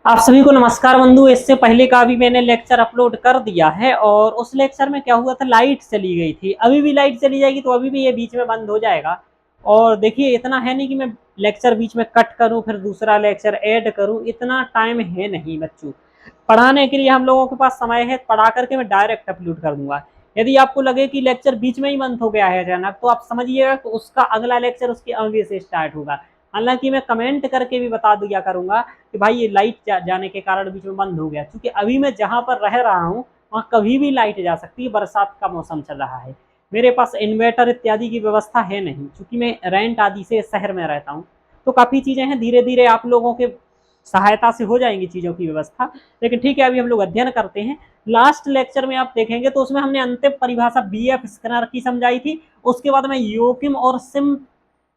आप सभी को नमस्कार बंधु। इससे पहले का भी मैंने लेक्चर अपलोड कर दिया है और उस लेक्चर में क्या हुआ था, लाइट चली गई थी। अभी भी लाइट चली जाएगी तो अभी भी ये बीच में बंद हो जाएगा। और देखिए, इतना है नहीं कि मैं लेक्चर बीच में कट करूं फिर दूसरा लेक्चर ऐड करूं, इतना टाइम है नहीं बच्चों। पढ़ाने के लिए हम लोगों के पास समय है, पढ़ा करके मैं डायरेक्ट अपलोड कर दूंगा। यदि आपको लगे कि लेक्चर बीच में ही बंद हो गया है अचानक, तो आप समझिएगा कि उसका अगला लेक्चर उसके अगले से स्टार्ट होगा। हालांकि मैं कमेंट करके भी बता दिया करूंगा कि भाई ये लाइट जाने के कारण बीच में बंद हो गया, क्योंकि अभी मैं जहां पर रह रहा हूँ वहां कभी भी लाइट जा सकती है। बरसात का मौसम चल रहा है, मेरे पास इन्वर्टर इत्यादि की व्यवस्था है नहीं, क्योंकि मैं रेंट आदि से शहर में रहता हूँ। तो काफ़ी चीज़ें हैं, धीरे धीरे आप लोगों के सहायता से हो जाएंगी चीज़ों की व्यवस्था। लेकिन ठीक है, अभी हम लोग अध्ययन करते हैं। लास्ट लेक्चर में आप देखेंगे तो उसमें हमने अंतिम परिभाषा बी एफ स्किनर की समझाई थी। उसके बाद मैं योकिम और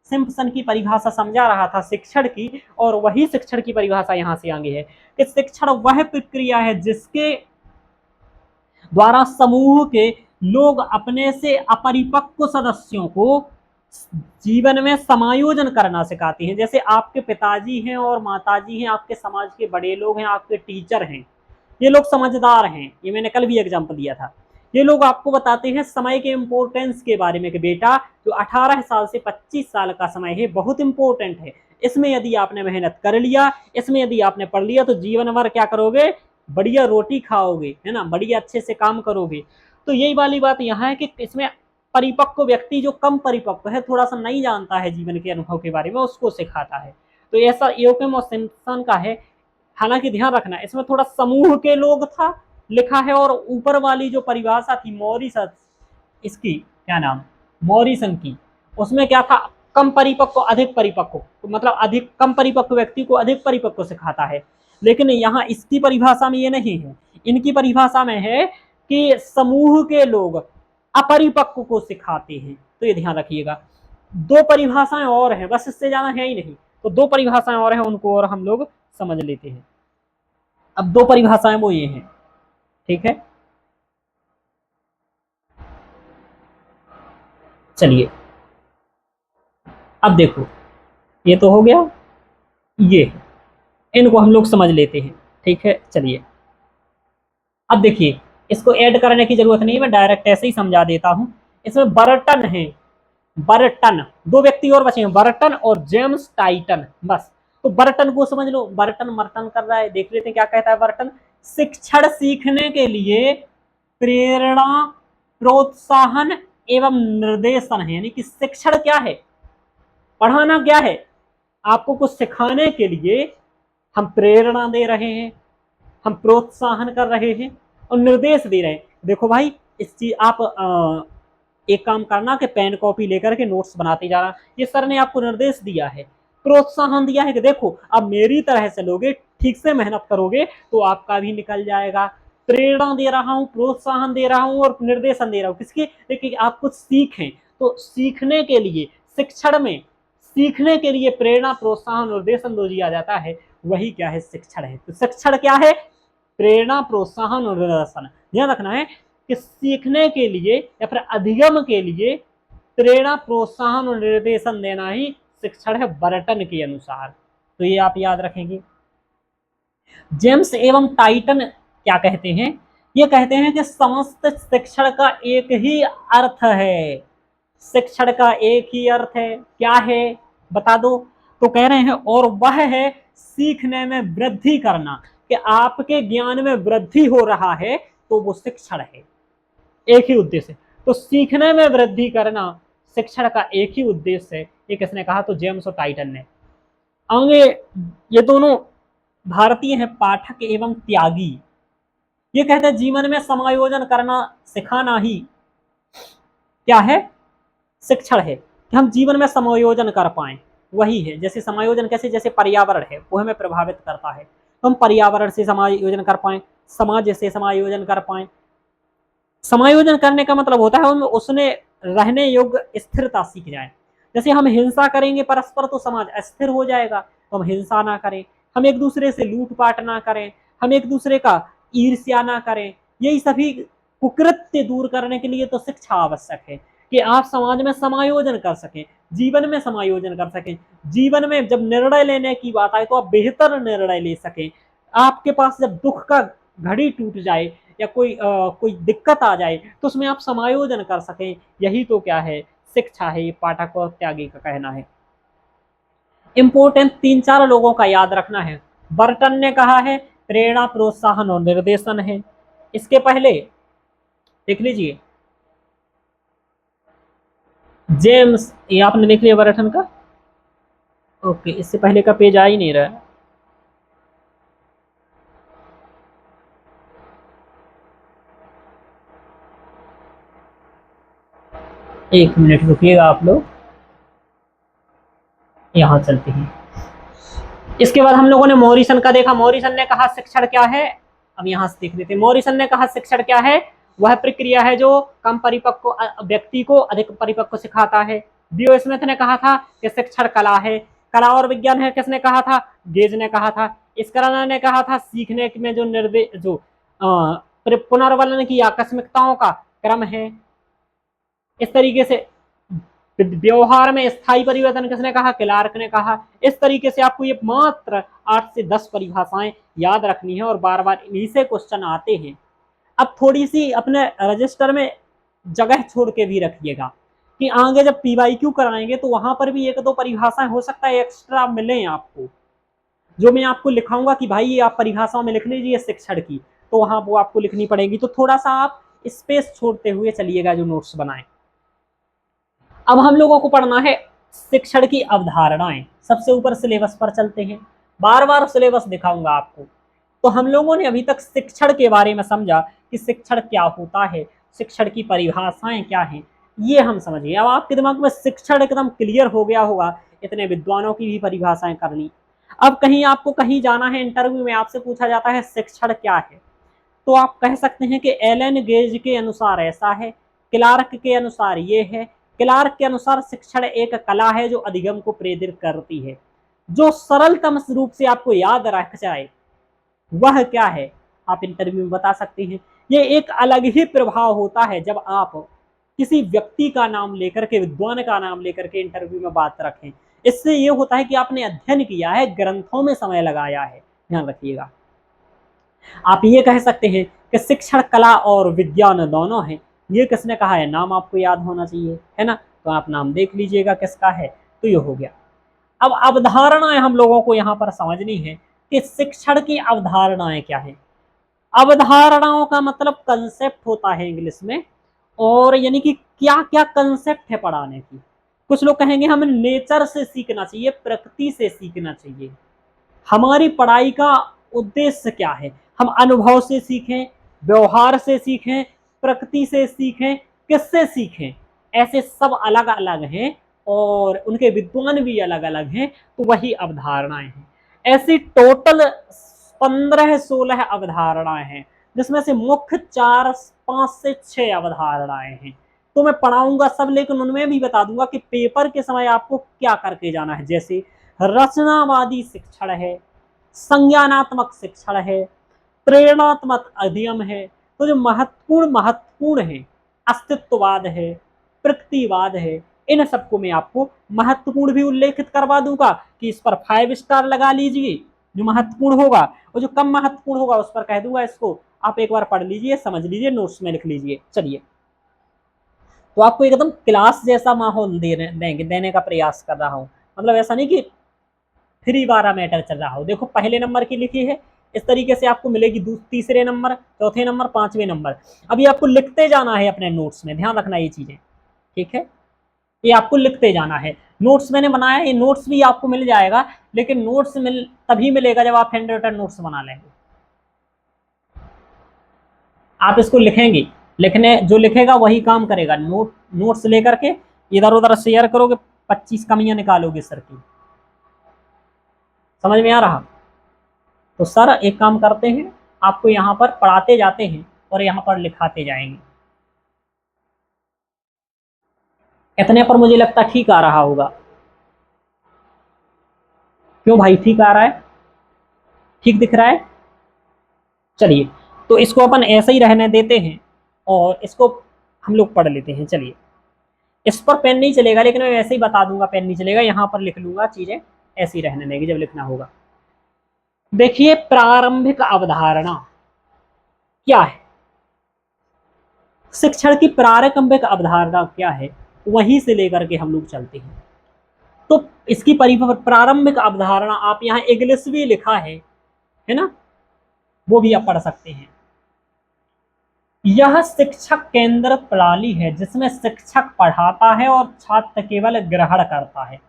सिम्पसन की परिभाषा समझा रहा था शिक्षण की, और वही शिक्षण की परिभाषा यहाँ से आगे है कि शिक्षण वह प्रक्रिया है जिसके द्वारा समूह के लोग अपने से अपरिपक्व सदस्यों को जीवन में समायोजन करना सिखाते हैं। जैसे आपके पिताजी हैं और माताजी हैं, आपके समाज के बड़े लोग हैं, आपके टीचर हैं, ये लोग समझदार हैं। ये मैंने कल भी एग्जाम्पल दिया था। ये लोग आपको बताते हैं समय के इम्पोर्टेंस के बारे में कि बेटा, जो 18 साल से 25 साल का समय है बहुत इंपॉर्टेंट है। इसमें यदि आपने मेहनत कर लिया, इसमें यदि आपने पढ़ लिया, तो जीवन भर क्या करोगे, बढ़िया रोटी खाओगे, है ना, बढ़िया अच्छे से काम करोगे। तो यही वाली बात यहाँ है कि इसमें परिपक्व व्यक्ति जो कम परिपक्व है, थोड़ा सा नहीं जानता है जीवन के अनुभव के बारे में, उसको सिखाता है। तो ऐसा योकिम और सिम्पसन का है। हालांकि ध्यान रखना, इसमें थोड़ा समूह के लोग था लिखा है, और ऊपर वाली जो परिभाषा थी मॉरिस, इसकी क्या नाम, मॉरिसन की, उसमें क्या था, कम परिपक्व अधिक परिपक्व, मतलब अधिक कम परिपक्व व्यक्ति को अधिक परिपक्व सिखाता है। लेकिन यहाँ इसकी परिभाषा में ये नहीं है, इनकी परिभाषा में है कि समूह के लोग अपरिपक्व को सिखाते हैं। तो ये ध्यान रखिएगा। दो परिभाषाएं और हैं, बस इससे ज्यादा है ही नहीं। तो दो परिभाषाएं और हैं, उनको और हम लोग समझ लेते हैं। अब दो परिभाषाएं वो ये हैं, ठीक है। चलिए, अब देखो, ये तो हो गया, ये इनको हम लोग समझ लेते हैं, ठीक है। चलिए, अब देखिए, इसको ऐड करने की जरूरत नहीं है, मैं डायरेक्ट ऐसे ही समझा देता हूं। इसमें बर्टन है, बर्टन, दो व्यक्ति और बचे हैं, बर्टन और जेम्स टाइटन, बस। तो बर्टन को समझ लो, बर्टन मर्टन कर रहा है, देख लेते हैं क्या कहता है बर्टन। शिक्षण सीखने के लिए प्रेरणा, प्रोत्साहन एवं निर्देशन है। यानी कि शिक्षण क्या है, पढ़ाना क्या है, आपको कुछ सिखाने के लिए हम प्रेरणा दे रहे हैं, हम प्रोत्साहन कर रहे हैं और निर्देश दे रहे हैं। देखो भाई, इस चीज आप एक काम करना कि पेन कॉपी लेकर के नोट्स बनाते जाना। ये सर ने आपको निर्देश दिया है, प्रोत्साहन दिया है कि देखो, अब मेरी तरह से लोगे, ठीक से मेहनत करोगे तो आपका भी निकल जाएगा। प्रेरणा दे रहा हूँ, प्रोत्साहन दे रहा हूँ और निर्देशन दे रहा हूँ, किसके, देखिए आप कुछ सीखें। तो सीखने के लिए, शिक्षण में सीखने के लिए प्रेरणा, प्रोत्साहन, निर्देशन जो दिया जाता है, वही क्या है, शिक्षण है। तो शिक्षण क्या है, प्रेरणा, प्रोत्साहन और निर्देशन। ध्यान रखना है कि सीखने के लिए या फिर अधिगम के लिए प्रेरणा, प्रोत्साहन और निर्देशन देना ही शिक्षण है बर्टन के अनुसार। तो ये आप याद रखेंगे। जेम्स एवं टाइटन क्या कहते हैं, ये कहते हैं कि समस्त शिक्षण का एक ही अर्थ है। शिक्षण का एक ही अर्थ है, क्या है, बता दो। तो कह रहे हैं, और वह है सीखने में वृद्धि करना, कि आपके ज्ञान में वृद्धि हो रहा है, तो वो शिक्षण है। एक ही उद्देश्य है, तो सीखने में वृद्धि करना शिक्षण का एक ही उद्देश्य है। ये किसने कहा, तो जेम्स और टाइटन ने। आगे, ये दोनों भारतीय हैं, पाठक एवं त्यागी। ये कहते हैं जीवन में समायोजन करना सिखाना ही क्या है, शिक्षण है, कि हम जीवन में समायोजन कर पाए। वही है, जैसे समायोजन कैसे, जैसे पर्यावरण है वो हमें प्रभावित करता है, तो हम पर्यावरण से समायोजन कर पाए, समाज से समायोजन कर पाए। समायोजन करने का मतलब होता है हम उसने रहने योग्य स्थिरता सीख जाए। जैसे हम हिंसा करेंगे परस्पर तो समाज अस्थिर हो जाएगा, तो हम हिंसा ना करें, हम एक दूसरे से लूटपाट ना करें, हम एक दूसरे का ईर्ष्या ना करें। यही सभी कुकृत्य दूर करने के लिए तो शिक्षा आवश्यक है, कि आप समाज में समायोजन कर सकें, जीवन में समायोजन कर सकें। जीवन में जब निर्णय लेने की बात आए तो आप बेहतर निर्णय ले सकें, आपके पास जब दुख का घड़ी टूट जाए या कोई दिक्कत आ जाए तो उसमें आप समायोजन कर सकें, यही तो क्या है, शिक्षा है। ये पाठक और त्यागी का कहना है। इंपोर्टेंट 3-4 लोगों का याद रखना है। बर्टन ने कहा है प्रेरणा, प्रोत्साहन और निर्देशन है। इसके पहले देख लीजिए जेम्स, ये आपने देख लिया बर्टन का। ओके, इससे पहले का पेज आ ही नहीं रहा है। एक मिनट रुकिएगा आप लोग, यहाँ चलते हैं। इसके बाद हम लोगों ने मॉरिसन का देखा। मॉरिसन ने कहा शिक्षण क्या है, अब यहाँ से देख लेते हैं। मॉरिसन ने कहा शिक्षण क्या है, वह प्रक्रिया है जो कम परिपक्व व्यक्ति को अधिक परिपक्व सिखाता है। बीओ स्मिथ ने कहा था कि शिक्षण कला है, कला और विज्ञान है। किसने कहा था, गेज ने कहा था। स्कराना ने कहा था सीखने में जो निर्देश जो पुनर्वलन की आकस्मिकताओं का क्रम है। इस तरीके से व्यवहार में स्थायी परिवर्तन किसने कहा, क्लार्क ने कहा। इस तरीके से आपको ये मात्र 8 से 10 परिभाषाएं याद रखनी है और बार बार इन्हीं से क्वेश्चन आते हैं। अब थोड़ी सी अपने रजिस्टर में जगह छोड़ के भी रखिएगा कि आगे जब पीवाईक्यू कराएंगे तो वहां पर भी 1-2 परिभाषाएं हो सकता है एक्स्ट्रा मिले आपको, जो मैं आपको लिखाऊंगा कि भाई ये आप परिभाषाओं में लिख लीजिए शिक्षण की, तो वहां वो आपको लिखनी पड़ेगी। तो थोड़ा सा आप स्पेस छोड़ते हुए चलिएगा जो नोट्स बनाए। अब हम लोगों को पढ़ना है शिक्षण की अवधारणाएं। सबसे ऊपर सिलेबस पर चलते हैं, बार बार सिलेबस दिखाऊंगा आपको। तो हम लोगों ने अभी तक शिक्षण के बारे में समझा कि शिक्षण क्या होता है, शिक्षण की परिभाषाएं क्या हैं, ये हम समझिए। अब आपके दिमाग में शिक्षण एकदम क्लियर हो गया होगा, इतने विद्वानों की भी परिभाषाएं कर ली। अब कहीं आपको कहीं जाना है, इंटरव्यू में आपसे पूछा जाता है शिक्षण क्या है, तो आप कह सकते हैं कि एलन गेज के अनुसार ऐसा है, क्लार्क के अनुसार ये है। क्लार्क के अनुसार शिक्षण एक कला है जो अधिगम को प्रेरित करती है। जो सरलतम रूप से आपको याद रख जाए वह क्या है, आप इंटरव्यू में बता सकते हैं। ये एक अलग ही प्रभाव होता है जब आप किसी व्यक्ति का नाम लेकर के, विद्वान का नाम लेकर के इंटरव्यू में बात रखें। इससे ये होता है कि आपने अध्ययन किया है, ग्रंथों में समय लगाया है, ध्यान रखिएगा। आप ये कह सकते हैं कि शिक्षण कला और विज्ञान दोनों है। ये किसने कहा है, नाम आपको याद होना चाहिए, है ना। तो आप नाम देख लीजिएगा किसका है, तो ये हो गया। अब अवधारणाएं हम लोगों को यहाँ पर समझनी है कि शिक्षण की अवधारणाएं क्या है। अवधारणाओं का मतलब कंसेप्ट होता है इंग्लिश में, और यानी कि क्या क्या कंसेप्ट है पढ़ाने की। कुछ लोग कहेंगे हमें नेचर से सीखना चाहिए, प्रकृति से सीखना चाहिए। हमारी पढ़ाई का उद्देश्य क्या है, हम अनुभव से सीखें, व्यवहार से सीखें, प्रकृति से सीखें, किससे सीखें, ऐसे सब अलग अलग हैं और उनके विद्वान भी अलग अलग हैं। तो वही अवधारणाएं हैं। ऐसी टोटल 15-16 अवधारणाएं हैं, जिसमें से मुख्य 4-5 से 6 अवधारणाएं हैं। तो मैं पढ़ाऊंगा सब, लेकिन उनमें भी बता दूंगा कि पेपर के समय आपको क्या करके जाना है। जैसे रचनावादी शिक्षण है, संज्ञानात्मक शिक्षण है, प्रेरणात्मक अधिगम है। तो जो महत्वपूर्ण महत्वपूर्ण है, अस्तित्ववाद है, प्रकृतिवाद है, इन सबको मैं आपको महत्वपूर्ण भी उल्लेखित करवा दूंगा कि इस पर 5 स्टार लगा लीजिए जो महत्वपूर्ण होगा, और जो कम महत्वपूर्ण होगा उस पर कह दूंगा इसको आप एक बार पढ़ लीजिए, समझ लीजिए, नोट्स में लिख लीजिए। चलिए, तो आपको एकदम क्लास जैसा माहौल देने का प्रयास कर रहा हूँ। मतलब ऐसा नहीं कि फ्री वाला मैटर चल रहा हो। देखो पहले नंबर की लिखी है, इस तरीके से आपको मिलेगी तीसरे नंबर, चौथे नंबर, 5वें नंबर। अभी आपको लिखते जाना है अपने नोट्स में, ध्यान रखना ये चीजें, ठीक है। ये आपको लिखते जाना है। नोट्स मैंने बनाया, ये नोट्स भी आपको मिल जाएगा, लेकिन नोट्स तभी मिलेगा जब आप हैंड रिटन नोट्स बना लेंगे। आप इसको लिखेंगे, लिखने जो लिखेगा वही काम करेगा। नोट्स लेकर के इधर उधर शेयर करोगे, 25 कमियां निकालोगे सर की। समझ में आ रहा। तो सर एक काम करते हैं, आपको यहाँ पर पढ़ाते जाते हैं और यहाँ पर लिखाते जाएंगे। इतने पर मुझे लगता ठीक आ रहा होगा। क्यों भाई, ठीक आ रहा है, ठीक दिख रहा है। चलिए, तो इसको अपन ऐसे ही रहने देते हैं और इसको हम लोग पढ़ लेते हैं। चलिए, इस पर पेन नहीं चलेगा, लेकिन मैं ऐसे ही बता दूंगा, पेन नहीं चलेगा, यहाँ पर लिख लूंगा, चीजें ऐसी रहने देंगे जब लिखना होगा। देखिए प्रारंभिक अवधारणा क्या है, शिक्षण की प्रारंभिक अवधारणा क्या है, वहीं से लेकर के हम लोग चलते हैं। तो इसकी प्रारंभिक अवधारणा आप यहाँ इंग्लिश भी लिखा है ना, वो भी आप पढ़ सकते हैं। यह शिक्षक केंद्रित प्रणाली है जिसमें शिक्षक पढ़ाता है और छात्र केवल ग्रहण करता है।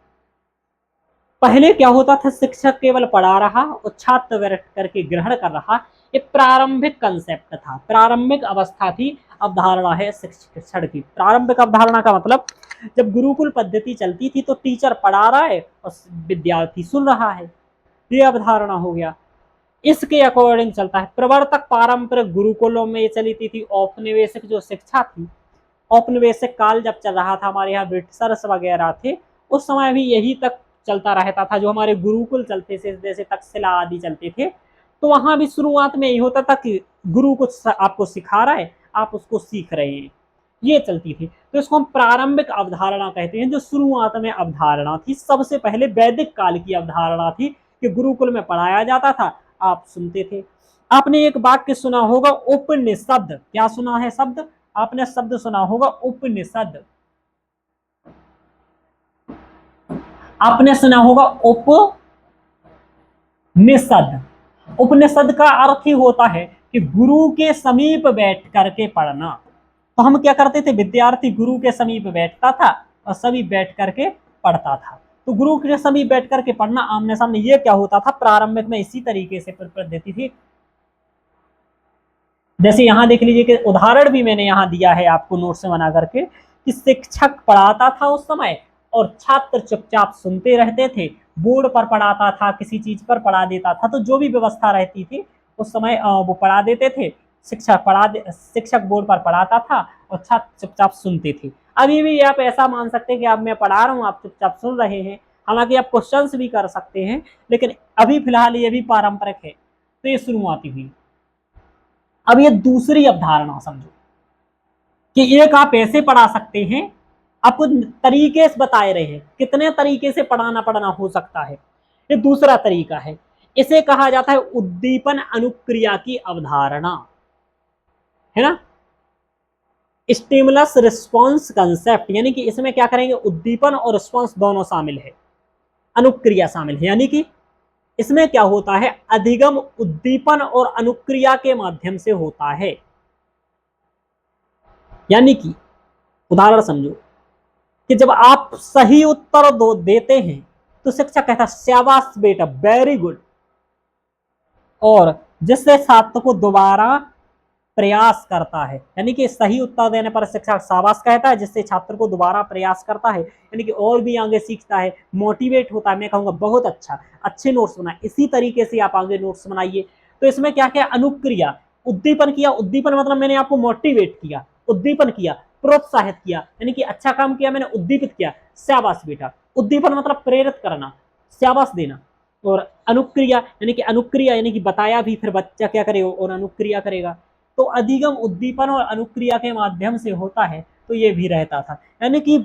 पहले क्या होता था, शिक्षक केवल पढ़ा रहा और छात्र बैठ करके ग्रहण कर रहा। ये प्रारंभिक कंसेप्ट था, प्रारंभिक अवस्था थी, अवधारणा है शिक्षण की। प्रारंभिक अवधारणा का मतलब जब गुरुकुल पद्धति चलती थी तो टीचर पढ़ा रहा है और विद्यार्थी सुन रहा है, ये अवधारणा हो गया। इसके अकॉर्डिंग चलता है। प्रवर्तक पारंपरिक गुरुकुलों में ये चलती थी। औपनिवेशिक जो शिक्षा थी, औपनिवेशिक काल जब चल रहा था, हमारे यहाँ ब्रिटिशर्स वगैरह थे, उस समय भी यही तक चलता रहता था। जो हमारे गुरुकुल चलते थे, जैसे तक्षशिला आदि चलते थे, तो वहां भी शुरुआत में यही होता था कि गुरु कुछ आपको सिखा रहा है, आप उसको सीख रहे हैं, ये चलती थी। तो इसको हम प्रारंभिक अवधारणा कहते हैं। जो शुरुआत में अवधारणा थी, सबसे पहले वैदिक काल की अवधारणा थी कि गुरुकुल में पढ़ाया जाता था, आप सुनते थे। आपने एक वाक्य सुना होगा उपनिषद, क्या सुना है शब्द, आपने शब्द सुना होगा उपनिषद, आपने सुना होगा उपनिषद। उपनिषद का अर्थ ही होता है कि गुरु के समीप बैठ करके पढ़ना। तो हम क्या करते थे, विद्यार्थी गुरु के समीप बैठता था और सभी बैठ करके पढ़ता था। तो गुरु के समीप बैठ करके पढ़ना आमने सामने, ये क्या होता था प्रारंभिक में, इसी तरीके से पद्धति थी। जैसे यहाँ देख लीजिए कि उदाहरण भी मैंने यहाँ दिया है आपको नोट्स में बना करके, कि शिक्षक पढ़ाता था उस समय और छात्र चुपचाप सुनते रहते थे। बोर्ड पर पढ़ाता था, किसी चीज पर पढ़ा देता था, तो जो भी व्यवस्था रहती थी उस समय वो पढ़ा देते थे। शिक्षक बोर्ड पर पढ़ाता था और छात्र चुपचाप सुनते थे। अभी भी आप ऐसा मान सकते हैं कि आप, मैं पढ़ा रहा हूँ, आप चुपचाप सुन रहे हैं। हालांकि आप क्वेश्चंस भी कर सकते हैं, लेकिन अभी फिलहाल ये भी पारंपरिक है। तो ये शुरुआती हुई। अब ये दूसरी अवधारणा समझो कि एक आप ऐसे पढ़ा सकते हैं, आपको तरीके से बताए रहे हैं, कितने तरीके से पढ़ना हो सकता है। ये दूसरा तरीका है, इसे कहा जाता है उद्दीपन अनुक्रिया की अवधारणा, है ना। स्टिमुलस रिस्पॉन्स कंसेप्ट, यानी कि इसमें क्या करेंगे, उद्दीपन और रिस्पॉन्स दोनों शामिल है, अनुक्रिया शामिल है। यानी कि इसमें क्या होता है, अधिगम उद्दीपन और अनुक्रिया के माध्यम से होता है। यानी कि उदाहरण समझो कि जब आप सही उत्तर देते हैं तो शिक्षक कहता है शाबाश बेटा, वेरी गुड, और जिससे छात्र को दोबारा प्रयास करता है। यानी कि सही उत्तर देने पर शिक्षक शाबाश कहता है, जिससे छात्र को दोबारा प्रयास करता है, यानी कि और भी आगे सीखता है, मोटिवेट होता है। मैं कहूंगा बहुत अच्छा, अच्छे नोट्स बनाए, इसी तरीके से आप आगे नोट्स बनाइए। तो इसमें क्या क्या, अनुक्रिया, उद्दीपन किया, उद्दीपन मतलब मैंने आपको मोटिवेट किया, उद्दीपन किया, प्रोत्साहित किया, यानी कि अच्छा काम किया, मैंने उद्दीपित किया, शाबाश बेटा। उद्दीपन मतलब प्रेरित करना, शाबाश देना। और अनुक्रिया यानी कि, अनुक्रिया यानी कि बताया भी, फिर बच्चा क्या करेगा और अनुक्रिया करेगा। तो अधिगम उद्दीपन और अनुक्रिया के माध्यम से होता है। तो ये भी रहता था, यानी कि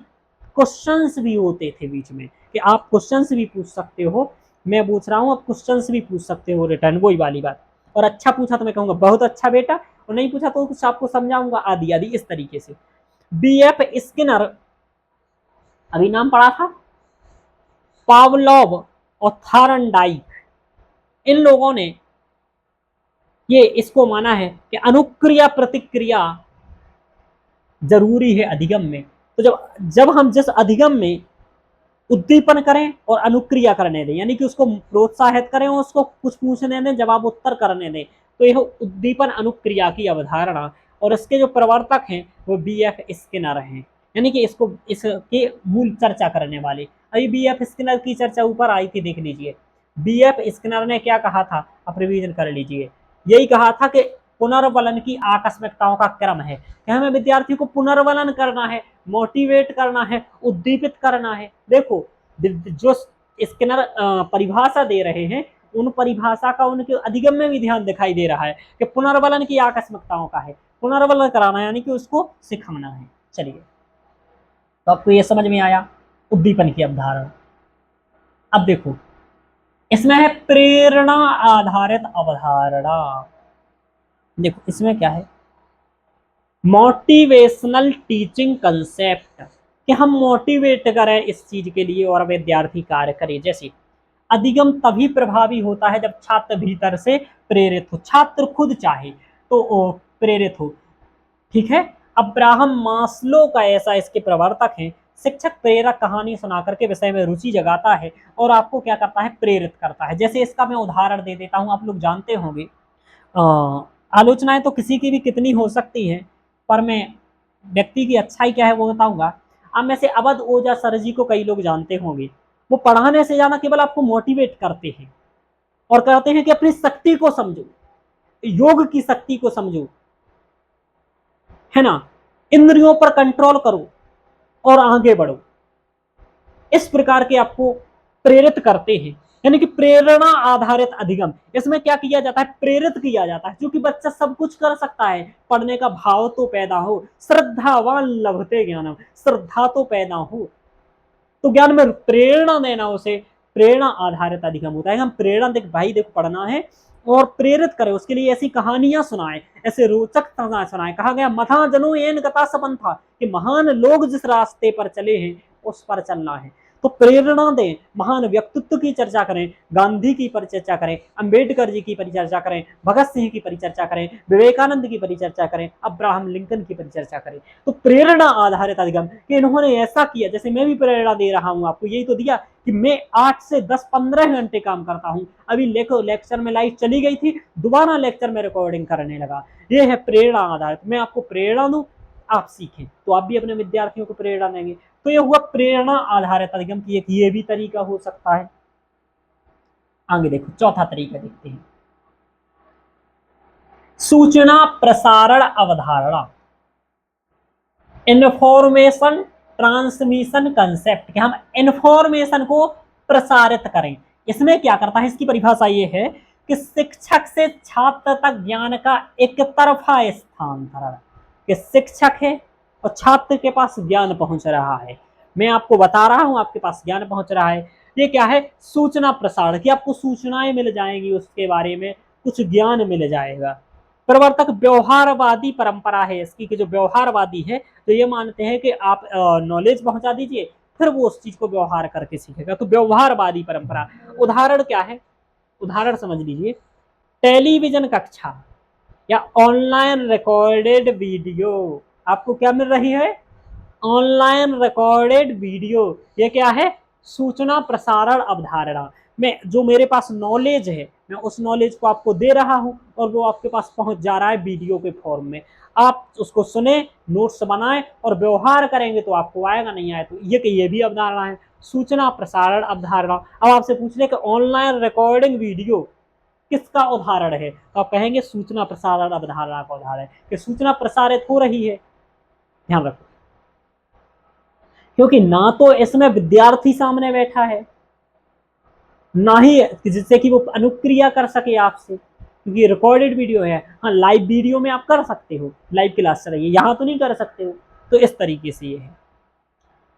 क्वेश्चंस भी होते थे बीच में, कि आप क्वेश्चंस भी पूछ सकते हो। मैं पूछ रहा हूँ, आप क्वेश्चंस भी पूछ सकते हो रिटर्न, वही वाली बात। और अच्छा पूछा तो मैं कहूंगा बहुत अच्छा बेटा, और नहीं पूछा तो कुछ आपको समझाऊंगा, आदि आदि, इस तरीके से। बीएफ स्किनर, अभी नाम पढ़ा था, पावलोव और थारनडाइक, इन लोगों ने ये इसको माना है कि अनुक्रिया प्रतिक्रिया जरूरी है अधिगम में। तो जब जब हम जिस अधिगम में उद्दीपन करें और अनुक्रिया करने दें, यानी कि उसको प्रोत्साहित करें और उसको कुछ पूछने दें, जवाब उत्तर करने दें, तो यह उद्दीपन अनुक्रिया की अवधारणा। और इसके जो प्रवर्तक हैं वो बीएफ स्किनर हैं, यानी कि इसको, इसके मूल चर्चा करने वाले। अभी बीएफ स्किनर की चर्चा ऊपर आई थी, देख लीजिए। बीएफ स्किनर ने क्या कहा था, आप रिवीजन कर लीजिए। यही कहा था कि पुनर्वलन की आकस्मिकताओं का क्रम है, कि हमें विद्यार्थी को पुनर्वलन करना है, मोटिवेट करना है, उद्दीपित करना है। देखो, जो स्किनर परिभाषा दे रहे हैं, उन परिभाषा का उनके अधिगम में भी ध्यान दिखाई दे रहा है, कि पुनर्वलन की आकस्मिकताओं का है, पुनर्वलन कराना, यानी कि उसको सिखाना है। चलिए, तो आपको ये समझ में आया उद्दीपन की अवधारणा। अब देखो, इसमें है प्रेरणा आधारित अवधारणा। देखो इसमें क्या है, मोटिवेशनल टीचिंग कंसेप्ट, कि हम मोटिवेट करें इस चीज के लिए और विद्यार्थी कार्य करे। जैसे अधिगम तभी प्रभावी होता है जब छात्र भीतर से प्रेरित हो, छात्र खुद चाहे तो वो प्रेरित हो। ठीक है, अब्राहम मास्लो का ऐसा इसके प्रवर्तक हैं। शिक्षक प्रेरक कहानी सुना करके विषय में रुचि जगाता है और आपको क्या करता है, प्रेरित करता है। जैसे इसका मैं उदाहरण दे देता हूं, आप लोग जानते होंगे, आलोचनाएं तो किसी की भी कितनी हो सकती है, पर मैं व्यक्ति की अच्छाई क्या है वो बताऊंगा। अब में से अवध ओझा सर जी को कई लोग जानते होंगे। वो पढ़ाने से ज्यादा केवल आपको मोटिवेट करते हैं और कहते हैं कि अपनी शक्ति को समझो, योग की शक्ति को समझो, है ना, इंद्रियों पर कंट्रोल करो और आगे बढ़ो। इस प्रकार के आपको प्रेरित करते हैं, यानी कि प्रेरणा आधारित अधिगम। इसमें क्या किया जाता है, प्रेरित किया जाता है, क्योंकि बच्चा सब कुछ कर सकता है, पढ़ने का भाव तो पैदा हो, श्रद्धावान लभते ज्ञानम, श्रद्धा तो पैदा हो, तो ज्ञान में प्रेरणा देना उसे प्रेरणा आधारित अधिगम होता है। हम प्रेरणा देख भाई देखो पढ़ना है और प्रेरित करें, उसके लिए ऐसी कहानियां सुनाए, ऐसे रोचक कहानियां सुनाए। कहा गया मथा जनो एन गता सबन था, कि महान लोग जिस रास्ते पर चले हैं उस पर चलना है। तो प्रेरणा दें, महान व्यक्तित्व की चर्चा करें, गांधी की परिचर्चा करें, अंबेडकर जी की परिचर्चा करें, भगत सिंह की परिचर्चा करें, विवेकानंद की परिचर्चा करें, अब्राहम लिंकन की परिचर्चा करें। तो प्रेरणा आधारित अधिगम कि इन्होंने ऐसा किया, जैसे मैं भी प्रेरणा दे रहा हूं आपको, यही तो दिया कि मैं 8 से 10-15 घंटे काम करता हूं। अभी लेक्चर में लाइव चली गई थी, दोबारा लेक्चर में रिकॉर्डिंग करने लगा। ये है प्रेरणा आधारित। मैं आपको प्रेरणा दूं, आप सीखें, तो आप भी अपने विद्यार्थियों को प्रेरणा देंगे। तो ये हुआ प्रेरणा आधारित अधिगम की एक ये भी तरीका हो सकता है। आगे देखो चौथा तरीका देखते हैं, सूचना प्रसारण अवधारणा, इंफॉर्मेशन ट्रांसमिशन कंसेप्ट, कि हम इंफॉर्मेशन को प्रसारित करें। इसमें क्या करता है, इसकी परिभाषा ये है कि शिक्षक से छात्र तक ज्ञान का एक तरफा स्थानांतरण, कि शिक्षक है और छात्र के पास ज्ञान पहुंच रहा है, मैं आपको बता रहा हूं आपके पास ज्ञान पहुंच रहा है। ये क्या है, सूचना प्रसारण, कि आपको सूचनाएं मिल जाएंगी, उसके बारे में कुछ ज्ञान मिल जाएगा। प्रवर्तक व्यवहारवादी परंपरा है इसकी, कि जो व्यवहारवादी है तो ये मानते हैं कि आप नॉलेज पहुंचा दीजिए, फिर वो उस चीज को व्यवहार करके सीखेगा। तो व्यवहारवादी परंपरा, उदाहरण क्या है, उदाहरण समझ लीजिए, टेलीविजन कक्षा या ऑनलाइन रिकॉर्डेड वीडियो। आपको क्या मिल रही है, ऑनलाइन रिकॉर्डेड वीडियो। ये क्या है, सूचना प्रसारण अवधारणा। मैं जो मेरे पास नॉलेज है, मैं उस नॉलेज को आपको दे रहा हूं और वो आपके पास पहुंच जा रहा है वीडियो के फॉर्म में। आप उसको सुने, नोट्स बनाएं और व्यवहार करेंगे तो आपको आएगा, नहीं आए तो ये भी अवधारणा है, सूचना प्रसारण अवधारणा। अब आपसे पूछ ले कि ऑनलाइन रिकॉर्डिंग वीडियो किसका उदाहरण है, तो आप कहेंगे सूचना प्रसारण अवधारणा का उदाहरण है, कि सूचना प्रसारित हो रही है। ध्यान रखो, क्योंकि ना तो इसमें विद्यार्थी सामने बैठा है, ना ही जिससे कि वो अनुक्रिया कर सके आपसे, क्योंकि रिकॉर्डेड वीडियो है। हाँ, लाइव वीडियो में आप कर सकते हो, लाइव क्लास चल रही है, यहाँ तो नहीं कर सकते हो। तो इस तरीके से ये है।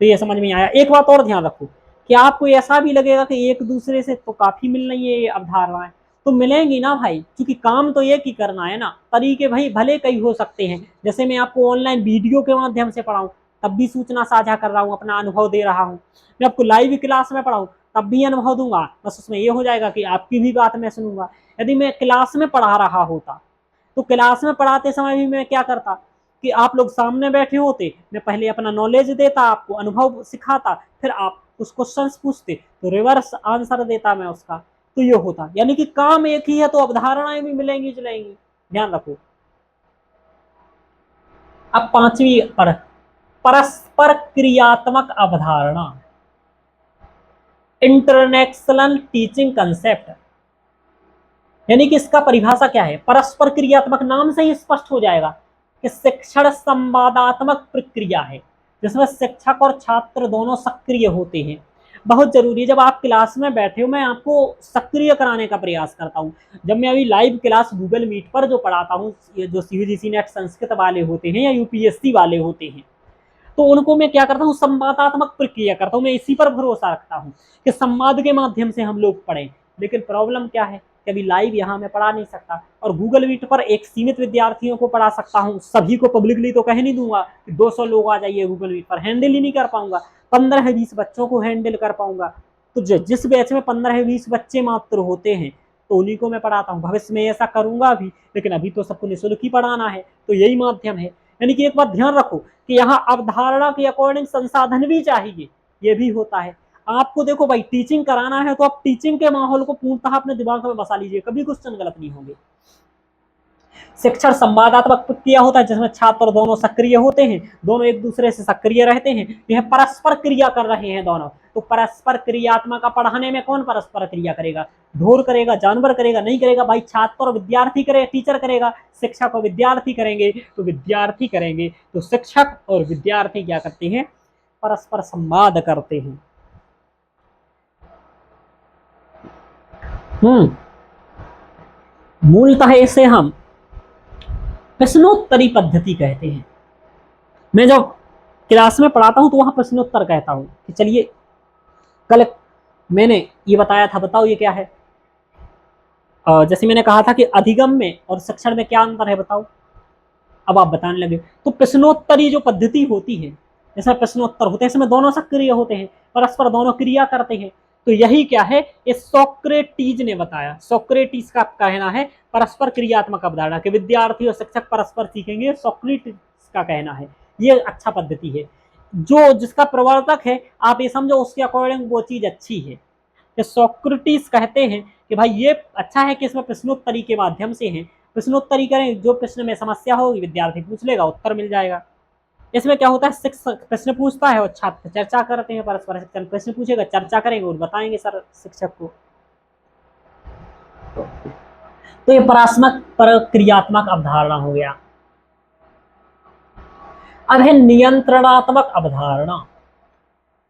तो ये समझ में आया। एक बात और ध्यान रखो कि आपको ऐसा भी लगेगा कि एक दूसरे से तो काफी मिल रही है ये अवधारणाएं, तो मिलेंगी ना भाई, क्योंकि काम तो एक ही करना है ना। तरीके भाई भले कई हो सकते हैं, जैसे मैं आपको ऑनलाइन वीडियो के माध्यम से पढ़ाऊं तब भी सूचना साझा कर रहा हूं, अपना अनुभव दे रहा हूं। मैं आपको लाइव क्लास में पढ़ाऊं तब भी अनुभव दूंगा, बस उसमें ये हो जाएगा कि आपकी भी बात मैं सुनूंगा। यदि मैं क्लास में पढ़ा रहा होता तो क्लास में पढ़ाते समय भी मैं क्या करता कि आप लोग सामने बैठे होते, मैं पहले अपना नॉलेज देता, आपको अनुभव सिखाता, फिर आप कुछ क्वेश्चंस पूछते तो रिवर्स आंसर देता मैं उसका। तो ये होता, यानी कि काम एक ही है तो अवधारणाएं भी मिलेंगी जुलेंगी। ध्यान रखो। अब पांचवी पर परस्पर क्रियात्मक अवधारणा, इंटरनेशनल टीचिंग कंसेप्ट, यानी कि इसका परिभाषा क्या है, परस्पर क्रियात्मक, नाम से ही स्पष्ट हो जाएगा कि शिक्षण संवादात्मक प्रक्रिया है, जिसमें शिक्षक और छात्र दोनों सक्रिय होते हैं। बहुत जरूरी है, जब आप क्लास में बैठे हो मैं आपको सक्रिय कराने का प्रयास करता हूँ। जब मैं अभी लाइव क्लास गूगल मीट पर जो पढ़ाता हूँ, जो सीयूजीसी नेट संस्कृत वाले होते हैं या यूपीएससी वाले होते हैं, तो उनको मैं क्या करता हूँ, संवादात्मक प्रक्रिया करता हूँ। मैं इसी पर भरोसा रखता हूँ कि संवाद के माध्यम से हम लोग पढ़ें, लेकिन प्रॉब्लम क्या है कि अभी लाइव यहाँ मैं पढ़ा नहीं सकता, और गूगल मीट पर एक सीमित विद्यार्थियों को पढ़ा सकता हूँ, सभी को पब्लिकली तो कह नहीं दूंगा कि 200 लोग आ जाइए गूगल मीट पर, हैंडल ही नहीं कर पाऊंगा। 15-20 बच्चों को हैंडल कर पाऊंगा। तो जिस बैच में 15-20 बच्चे मात्र होते हैं तो उन्हीं को मैं पढ़ाता हूँ। भविष्य में ऐसा करूंगा भी, लेकिन अभी तो सबको निःशुल्क ही पढ़ाना है, तो यही माध्यम है। यानी कि एक बात ध्यान रखो कि यहाँ अवधारणा के अकॉर्डिंग संसाधन भी चाहिए, ये भी होता है। आपको देखो भाई, टीचिंग कराना है तो आप टीचिंग के माहौल को पूर्णतः अपने दिमाग में बसा लीजिए, कभी क्वेश्चन गलत नहीं होंगे। शिक्षण संवादात्मक प्रक्रिया होता है जिसमें छात्र दोनों सक्रिय होते हैं, दोनों एक दूसरे से सक्रिय रहते हैं, यह परस्पर क्रिया कर रहे हैं दोनों। तो परस्पर क्रियात्मक पढ़ाने में कौन परस्पर क्रिया करेगा? ढोर करेगा, जानवर करेगा? नहीं करेगा भाई, छात्र और विद्यार्थी करेगा, टीचर करेगा। शिक्षक और विद्यार्थी करेंगे तो विद्यार्थी करेंगे, तो शिक्षक और विद्यार्थी क्या करते हैं? परस्पर संवाद करते हैं। मूलतः इसे हम प्रश्नोत्तरी पद्धति कहते हैं। मैं जब क्लास में पढ़ाता हूं तो वहां प्रश्नोत्तर कहता हूं कि चलिए, कल मैंने ये बताया था, बताओ ये क्या है? जैसे मैंने कहा था कि अधिगम में और शिक्षण में क्या अंतर है, बताओ। अब आप बताने लगे। तो प्रश्नोत्तरी जो पद्धति होती है, जैसे प्रश्नोत्तर होते हैं, इसमें दोनों सक्रिय होते हैं, परस्पर दोनों क्रिया करते हैं। तो यही क्या है, ये सोक्रेटीज ने बताया। सोक्रेटिस का कहना है परस्पर क्रियात्मक अवधारणा के विद्यार्थी और शिक्षक परस्पर सीखेंगे, सोक्रेटिस का कहना है। ये अच्छा पद्धति है। जो जिसका प्रवर्तक है, आप ये समझो उसके अकॉर्डिंग वो चीज अच्छी है। कि सोक्रेटिस कहते हैं कि भाई ये अच्छा है कि इसमें प्रश्नोत्तरी के माध्यम से है। प्रश्नोत्तरी करें, जो प्रश्न में समस्या होगी विद्यार्थी पूछ लेगा, उत्तर मिल जाएगा। इसमें क्या होता है, शिक्षक प्रश्न पूछता है और छात्र चर्चा करते हैं, परस्पर शिक्षण। प्रश्न पूछेगा, चर्चा करेंगे और बताएंगे सर शिक्षक को। तो ये परास्मक प्रक्रियात्मक अवधारणा हो गया। अब है नियंत्रणात्मक अवधारणा,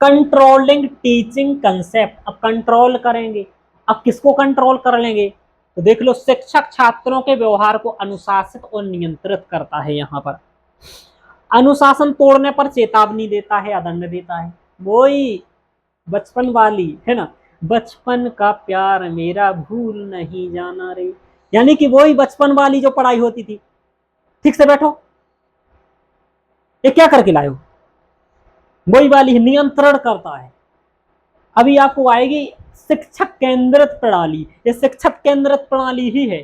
कंट्रोलिंग टीचिंग कंसेप्ट। अब कंट्रोल करेंगे, अब किसको कंट्रोल कर लेंगे? तो देख लो, शिक्षक छात्रों के व्यवहार को अनुशासित और नियंत्रित करता है। यहाँ पर अनुशासन तोड़ने पर चेतावनी देता है या दंड देता है। वही बचपन वाली है ना, बचपन का प्यार मेरा भूल नहीं जाना रे, यानी कि वही बचपन वाली जो पढ़ाई होती थी। ठीक से बैठो, ये क्या करके लाए हो? वही वाली नियंत्रण करता है। अभी आपको आएगी शिक्षक केंद्रित प्रणाली। ये शिक्षक केंद्रित प्रणाली ही है,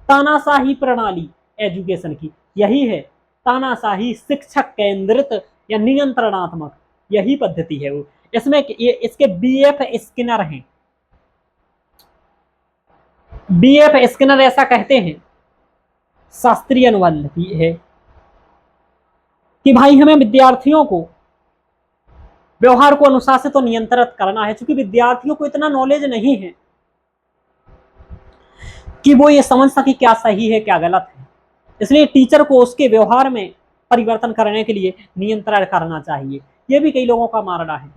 तानाशाही प्रणाली एजुकेशन की यही है। तानाशाही शिक्षक केंद्रित या नियंत्रणात्मक, यही पद्धति है वो। इसमें ये इसके बीएफ स्किनर हैं। बीएफ स्किनर ऐसा कहते हैं, शास्त्रीय अनुबंध है, कि भाई हमें विद्यार्थियों को व्यवहार को अनुशासित और नियंत्रित करना है। क्योंकि विद्यार्थियों को इतना नॉलेज नहीं है कि वो ये समझ सके क्या सही है क्या गलत है, इसलिए टीचर को उसके व्यवहार में परिवर्तन करने के लिए नियंत्रण करना चाहिए। ये भी कई लोगों का मानना है।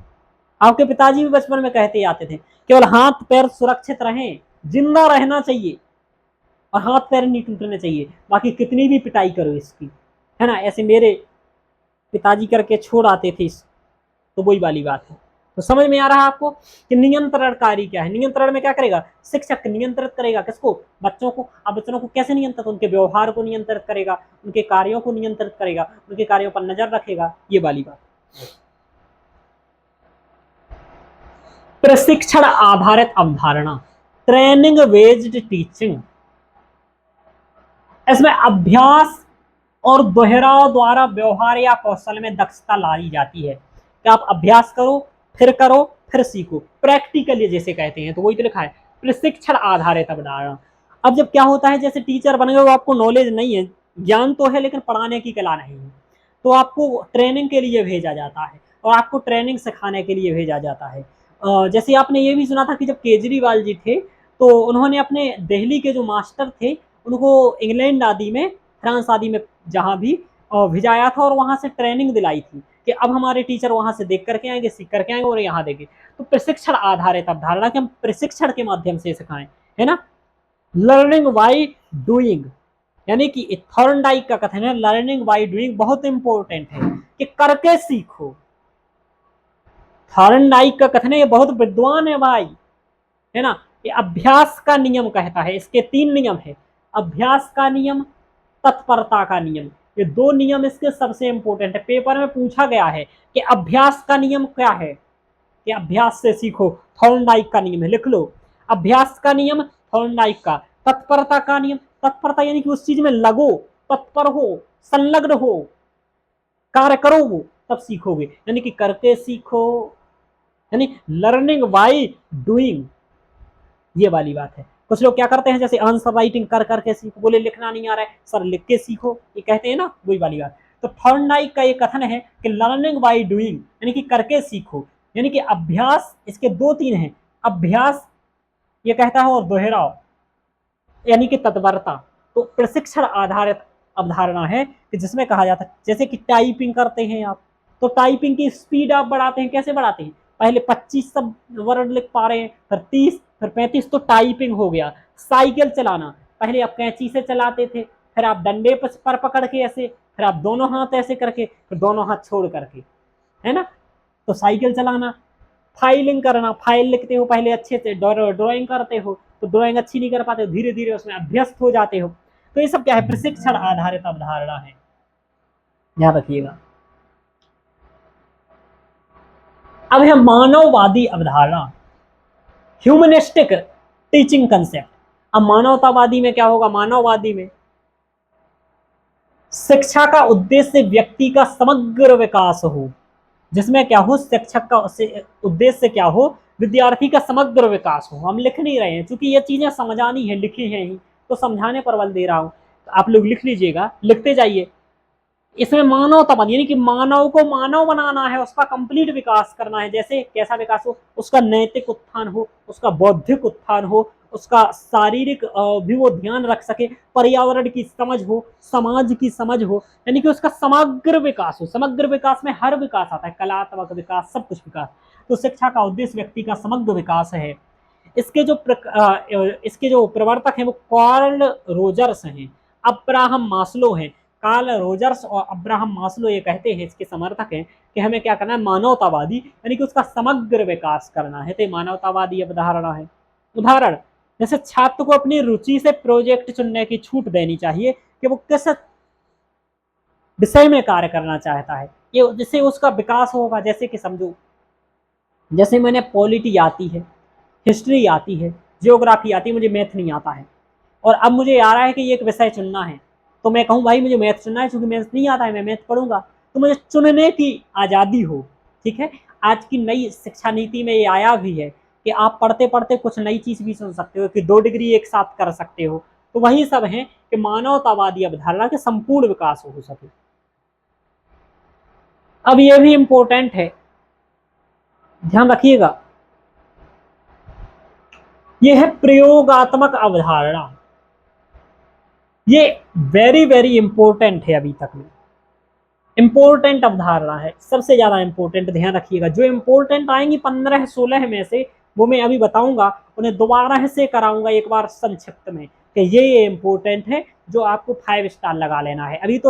आपके पिताजी भी बचपन में कहते आते थे, केवल हाथ पैर सुरक्षित रहें, जिंदा रहना चाहिए और हाथ पैर नहीं टूटने चाहिए, बाकी कितनी भी पिटाई करो इसकी, है ना। ऐसे मेरे पिताजी करके छोड़ आते थे। तो वही वाली बात है। तो समझ में आ रहा है आपको कि नियंत्रणकारी क्या है? नियंत्रण में क्या करेगा? शिक्षक नियंत्रित करेगा किसको? बच्चों को। अब बच्चों को कैसे नियंत्रित? उनके व्यवहार को नियंत्रित करेगा, उनके कार्यों को नियंत्रित करेगा, उनके कार्यों पर नजर रखेगा, ये वाली बात। प्रशिक्षण आधारित अवधारणा, ट्रेनिंग बेस्ड टीचिंग। इसमें अभ्यास और दोहराव द्वारा व्यवहार या कौशल में दक्षता लाई जाती है कि आप अभ्यास करो, फिर सीखो, प्रैक्टिकली जैसे कहते हैं। तो वही तो लिखा है, प्रशिक्षण आधारित अवधारणा। अब जब क्या होता है, जैसे टीचर बन गए, आपको नॉलेज नहीं है, ज्ञान तो है लेकिन पढ़ाने की कला नहीं है, तो आपको ट्रेनिंग के लिए भेजा जाता है और आपको ट्रेनिंग सिखाने के लिए भेजा जाता है। जैसे आपने ये भी सुना था कि जब केजरीवाल जी थे तो उन्होंने अपने दिल्ली के जो मास्टर थे उनको इंग्लैंड आदि में, फ्रांस आदि में जहाँ भी भिजाया था और वहां से ट्रेनिंग दिलाई थी कि अब हमारे टीचर वहां से देख करके आएंगे, सीख करके आएंगे और यहाँ देंगे। तो प्रशिक्षण आधारित अवधारणा कि हम प्रशिक्षण के माध्यम से सिखाएं, है ना। लर्निंग बाई डूइंग, यानी कि थॉर्नडाइक का कथन है, लर्निंग बाई डूइंग बहुत इंपॉर्टेंट है कि करके सीखो। थॉर्नडाइक का कथन है, ये बहुत विद्वान है भाई, है ना। ये अभ्यास का नियम कहता है। इसके 3 नियम है, अभ्यास का नियम, तत्परता का नियम। ये 2 नियम इसके सबसे इंपॉर्टेंट है। पेपर में पूछा गया है कि अभ्यास का नियम क्या है, कि अभ्यास से सीखो, थॉर्नडाइक का नियम है, लिख लो अभ्यास का नियम थॉर्नडाइक का। तत्परता का नियम, तत्परता यानी कि उस चीज में लगो, तत्पर हो, संलग्न हो, कार्य करो, वो तब सीखोगे, यानी कि करके सीखो, यानी लर्निंग बाय डूइंग, ये वाली बात है। कुछ लोग क्या करते हैं, जैसे आंसर राइटिंग कर करके सीखो, बोले लिखना नहीं आ रहा है सर लिख के सीखो, ये कहते हैं ना, वही वाली बात। तो थॉर्नडाइक का ये कथन है कि लर्निंग बाय डूइंग, यानी कि करके सीखो, यानी कि अभ्यास, इसके 2-3 हैं, अभ्यास ये कहता है और दोहराओ, यानी कि तत्परता। तो प्रशिक्षण आधारित अवधारणा है कि जिसमें कहा जाता है, जैसे कि टाइपिंग करते हैं आप, तो टाइपिंग की स्पीड आप बढ़ाते हैं, कैसे बढ़ाते हैं, पहले 25 सब वर्ड लिख पा रहे हैं, फिर 30, फिर 35, तो टाइपिंग हो गया। साइकिल चलाना, पहले आप कैंची से चलाते थे, फिर आप डंडे पर पकड़ के ऐसे, फिर आप दोनों हाथ ऐसे करके, फिर दोनों हाथ छोड़ करके, है ना, तो साइकिल चलाना। फाइलिंग करना, फाइल लिखते हो पहले अच्छे से, ड्राइंग करते हो तो ड्राइंग अच्छी नहीं कर पाते हो, धीरे धीरे उसमें अभ्यस्त हो जाते हो। तो ये सब क्या है, प्रशिक्षण आधारित अवधारणा है, ध्यान रखिएगा। अब है मानववादी अवधारणा, ह्यूमनिस्टिक टीचिंग कंसेप्ट। अब मानवतावादी में क्या होगा, मानववादी में शिक्षा का उद्देश्य व्यक्ति का समग्र विकास हो, जिसमें क्या हो, शिक्षक का उद्देश्य क्या हो, विद्यार्थी का समग्र विकास हो। हम लिख नहीं रहे हैं, क्योंकि ये चीजें समझानी है, लिखी हैं ही, तो समझाने पर बल दे रहा हूं, तो आप लोग लिख लीजिएगा, लिखते जाइए। इसमें मानवतावाद यानी कि मानव को मानव बनाना है, उसका कंप्लीट विकास करना है। जैसे कैसा विकास हो, उसका नैतिक उत्थान हो, उसका बौद्धिक उत्थान हो, उसका शारीरिक भी वो ध्यान रख सके, पर्यावरण की समझ हो, समाज की समझ हो, यानी कि उसका समग्र विकास हो। समग्र विकास में हर विकास आता है, कलात्मक विकास, सब कुछ विकास। तो शिक्षा का उद्देश्य व्यक्ति का समग्र विकास है। इसके जो प्रवर्तक हैं वो कार्ल रोजर्स हैं, अब्राहम मास्लो हैं। कार्ल रोजर्स और अब्राहम मास्लो ये कहते हैं, इसके समर्थक हैं, कि हमें क्या करना है, मानवतावादी, यानी कि उसका समग्र विकास करना है, तो मानवतावादी अवधारणा है। उदाहरण, जैसे छात्र को अपनी रुचि से प्रोजेक्ट चुनने की छूट देनी चाहिए कि वो किस विषय में कार्य करना चाहता है, ये जिससे उसका विकास होगा। जैसे कि समझो, जैसे मैंने पॉलिटी आती है, हिस्ट्री आती है, जियोग्राफी आती है, मुझे मैथ नहीं आता है, और अब मुझे आ रहा है कि ये एक विषय चुनना है, तो मैं कहूँ भाई मुझे मैथ चुनना है, क्योंकि मैथ नहीं आता है, मैं मैथ पढ़ूंगा, तो मुझे चुनने की आज़ादी हो। ठीक है, आज की नई शिक्षा नीति में ये आया भी है कि आप पढ़ते पढ़ते कुछ नई चीज़ भी सुन सकते हो, कि 2 डिग्री एक साथ कर सकते हो। तो वही सब है कि मानवतावादी अवधारणा के संपूर्ण विकास हो सके। अब ये भी इंपॉर्टेंट है, ध्यान रखिएगा, ये है प्रयोगात्मक अवधारणा। ये वेरी वेरी इंपॉर्टेंट है, अभी तक में इंपॉर्टेंट अवधारणा है, सबसे ज्यादा इंपॉर्टेंट। ध्यान रखिएगा, जो इंपॉर्टेंट आएंगी 15-16 में से, वो मैं अभी बताऊंगा, उन्हें दोबारा से कराऊंगा एक बार संक्षिप्त में, कि ये इंपॉर्टेंट है, जो आपको 5 स्टार लगा लेना है। अभी तो